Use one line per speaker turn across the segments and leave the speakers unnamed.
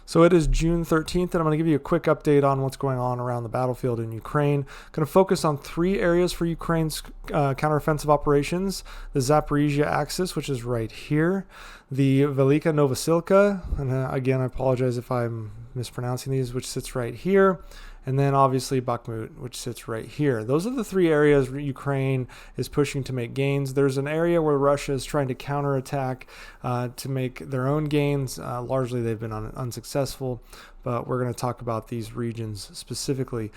So it is June 13th, and I'm going to give you a quick update on what's going on around the battlefield in Ukraine. I'm going to focus on 3 areas for Ukraine's counteroffensive operations: the Zaporizhia axis, which is right here, the Velika Novosilka, and again, I apologize if I'm mispronouncing these, which sits right here, and then obviously Bakmun, which sits right here. Those are the 3 areas Ukraine is pushing to make gains. There's an area where Russia is trying to counterattack to make their own gains. Largely, they've been unsuccessful, but we're going to talk about these regions specifically.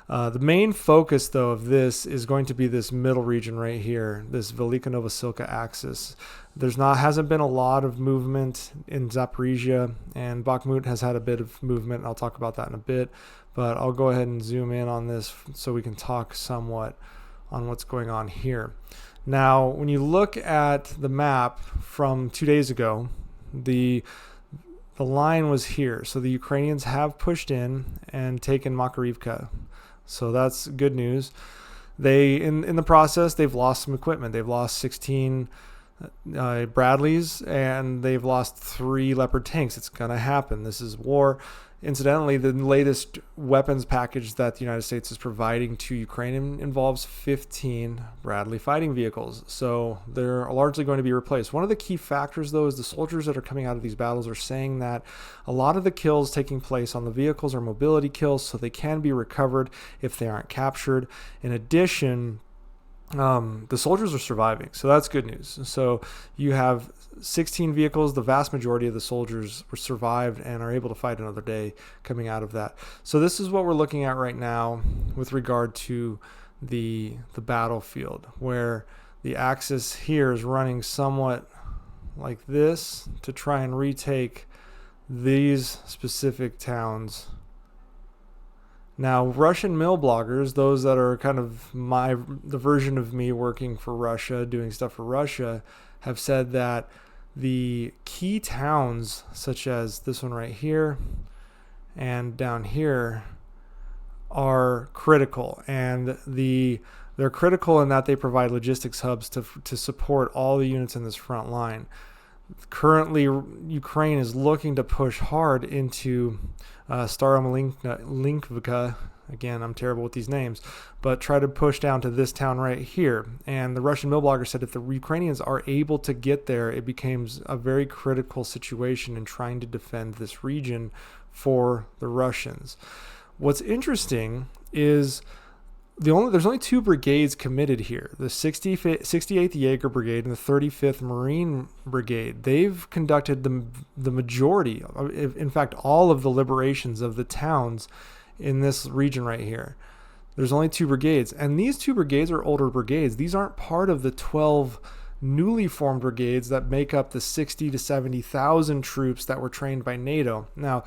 The main focus, though, of this is going to be this middle region right here, this Velika Novosilka axis. Hasn't been a lot of movement in Zaporizhia, and Bakmun has had a bit of movement, and I'll talk about that in a bit. But I'll go ahead and zoom in on this so we can talk somewhat on what's going on here. Now, when you look at the map from 2 days ago, the line was here. So the Ukrainians have pushed in and taken Makarivka. So that's good news. In the process, they've lost some equipment. They've lost 16 Bradleys, and they've lost 3 Leopard tanks. It's going to happen. This is war. Incidentally, the latest weapons package that the United States is providing to Ukraine involves 15 Bradley fighting vehicles. So they're largely going to be replaced. One of the key factors, though, is the soldiers that are coming out of these battles are saying that a lot of the kills taking place on the vehicles are mobility kills, so they can be recovered if they aren't captured. In addition, the soldiers are surviving, so that's good news. So you have 16 vehicles. The vast majority of the soldiers were survived and are able to fight another day coming out of that. So this is what we're looking at right now with regard to the battlefield, where the axis here is running somewhat like this to try and retake these specific towns. Now, Russian mill bloggers, those that are kind of the version of me working for Russia, doing stuff for Russia, have said that the key towns, such as this one right here and down here, are critical. And they're critical in that they provide logistics hubs to support all the units in this front line. Currently, Ukraine is looking to push hard into Staromalinkivka. Again, I'm terrible with these names, but try to push down to this town right here. And the Russian mill blogger said if the Ukrainians are able to get there, it becomes a very critical situation in trying to defend this region for the Russians. What's interesting is there's only 2 brigades committed here, the 68th Jaeger Brigade and the 35th Marine Brigade. They've conducted the majority, in fact, all of the liberations of the towns in this region right here. There's only 2 brigades, and these 2 brigades are older brigades. These aren't part of the 12 newly formed brigades that make up the 60 to 70,000 troops that were trained by NATO. Now,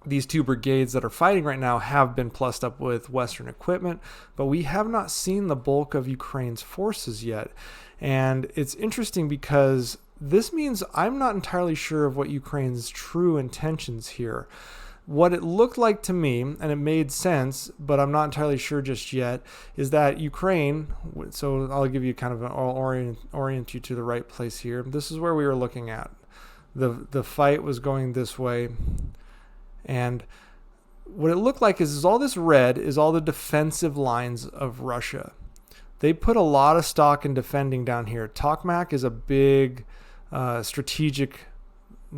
these 2 brigades that are fighting right now have been plussed up with Western equipment, but we have not seen the bulk of Ukraine's forces yet. And it's interesting because this means I'm not entirely sure of what Ukraine's true intentions here. What it looked like to me, and it made sense, but I'm not entirely sure just yet, is that Ukraine, so I'll give you kind of I'll orient you to the right place here. This is where we were looking at. The fight was going this way. And what it looked like is all this red is all the defensive lines of Russia. They put a lot of stock in defending down here. Tokmak is a big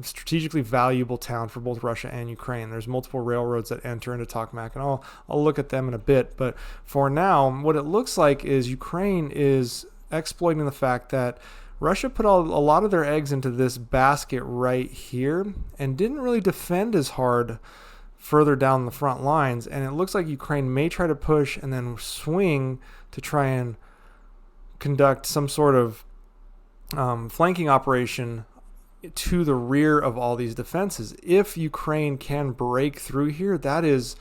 strategically valuable town for both Russia and Ukraine. There's multiple railroads that enter into Tokmak, and I'll look at them in a bit. But for now, what it looks like is Ukraine is exploiting the fact that Russia put a lot of their eggs into this basket right here and didn't really defend as hard further down the front lines. And it looks like Ukraine may try to push and then swing to try and conduct some sort of flanking operation to the rear of all these defenses. If Ukraine can break through here, that is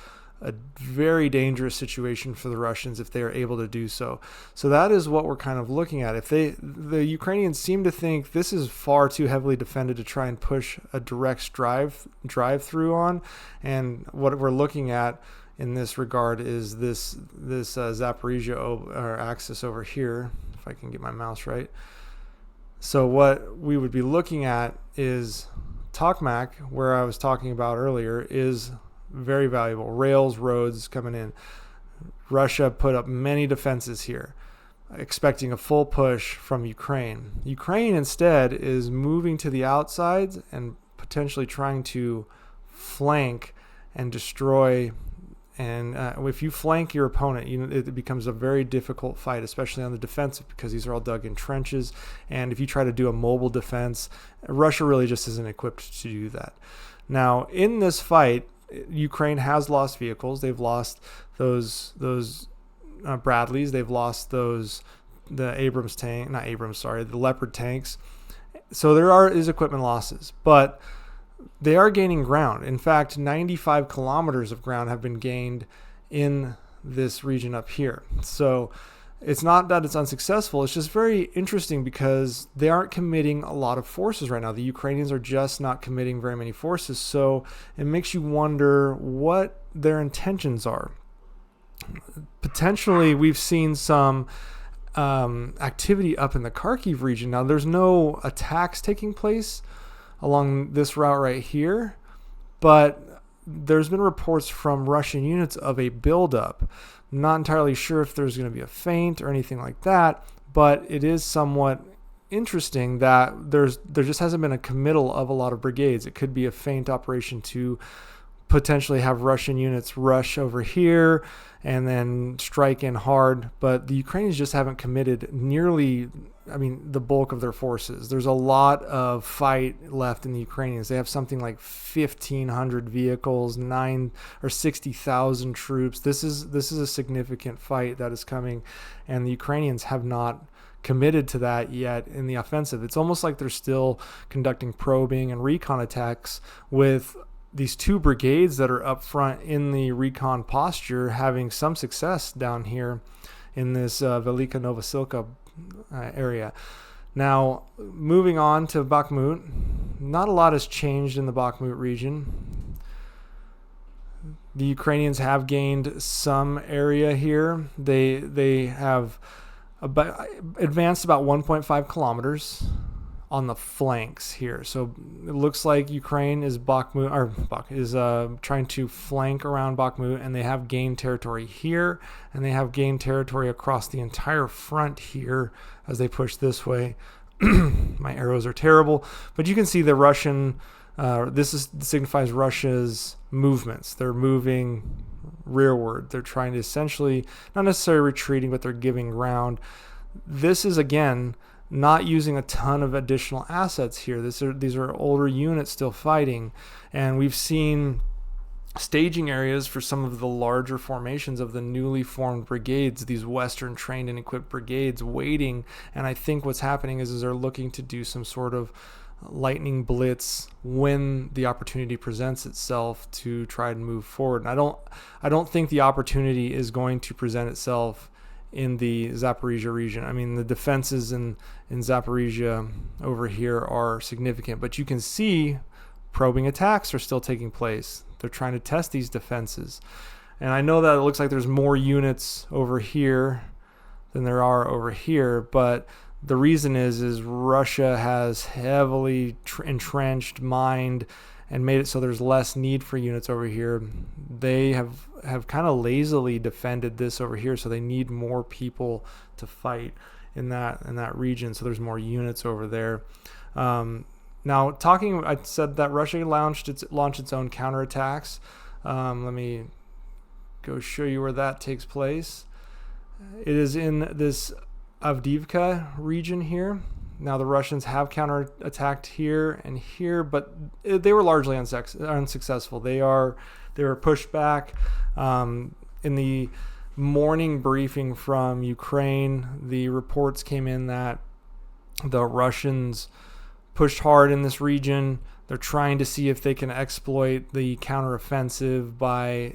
a very dangerous situation for the Russians if they are able to do so. So that is what we're kind of looking at. If the Ukrainians seem to think this is far too heavily defended to try and push a direct drive through on, and what we're looking at in this regard is this Zaporizhia axis over here, if I can get my mouse right. So what we would be looking at is Tokmak, where I was talking about earlier, is very valuable. Rails, roads coming in. Russia put up many defenses here, expecting a full push from Ukraine. Ukraine instead is moving to the outsides and potentially trying to flank and destroy. And if you flank your opponent, it becomes a very difficult fight, especially on the defensive, because these are all dug in trenches. And if you try to do a mobile defense, Russia really just isn't equipped to do that. Now, in this fight, Ukraine has lost vehicles. They've lost those Bradleys. They've lost the Leopard tanks. So there is equipment losses, but they are gaining ground. In fact, 95 kilometers of ground have been gained in this region up here. So it's not that it's unsuccessful. It's just very interesting because they aren't committing a lot of forces right now. The Ukrainians are just not committing very many forces. So it makes you wonder what their intentions are. Potentially, we've seen some activity up in the Kharkiv region. Now, there's no attacks taking place along this route right here, but there's been reports from Russian units of a buildup. Not entirely sure if there's going to be a feint or anything like that, but it is somewhat interesting that there just hasn't been a committal of a lot of brigades. It could be a feint operation to potentially have Russian units rush over here and then strike in hard, but the Ukrainians just haven't committed the bulk of their forces. There's a lot of fight left in the Ukrainians. They have something like 1,500 vehicles, 60,000 troops. This is a significant fight that is coming, and the Ukrainians have not committed to that yet in the offensive. It's almost like they're still conducting probing and recon attacks with these two brigades that are up front in the recon posture having some success down here in this Velika Novosilka area. Now, moving on to Bakmun, not a lot has changed in the Bakmun region. The Ukrainians have gained some area here. They have advanced about 1.5 kilometers on the flanks here. So it looks like Ukraine is trying to flank around Bakmun, and they have gained territory here, and they have gained territory across the entire front here as they push this way. My arrows are terrible, but you can see the Russian, signifies Russia's movements. They're moving rearward. They're trying to essentially, not necessarily retreating, but they're giving ground. This is, again, not using a ton of additional assets here. These are older units still fighting, and we've seen staging areas for some of the larger formations of the newly formed brigades, these Western trained and equipped brigades waiting. And I think what's happening is they're looking to do some sort of lightning blitz when the opportunity presents itself to try and move forward. And I don't think the opportunity is going to present itself in the Zaporizhia region. I mean, the defenses in Zaporizhia over here are significant, but you can see probing attacks are still taking place. They're trying to test these defenses. And I know that it looks like there's more units over here than there are over here, but the reason is Russia has heavily entrenched, mined, and made it so there's less need for units over here. They have kind of lazily defended this over here, so they need more people to fight in that region, so there's more units over there. Now, I said that Russia launched its own counterattacks. Let me go show you where that takes place. It is in this Avdiivka region here. Now, the Russians have counterattacked here and here, but they were largely unsuccessful. They were pushed back. In the morning briefing from Ukraine, the reports came in that the Russians pushed hard in this region. They're trying to see if they can exploit the counteroffensive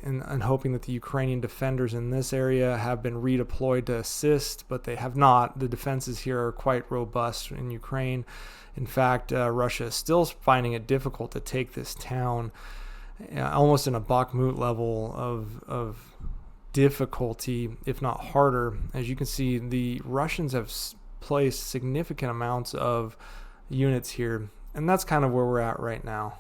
and hoping that the Ukrainian defenders in this area have been redeployed to assist, but they have not. The defenses here are quite robust in Ukraine. In fact, Russia is still finding it difficult to take this town, almost in a Bakmun level of difficulty, if not harder. As you can see, the Russians have placed significant amounts of units here. And that's kind of where we're at right now.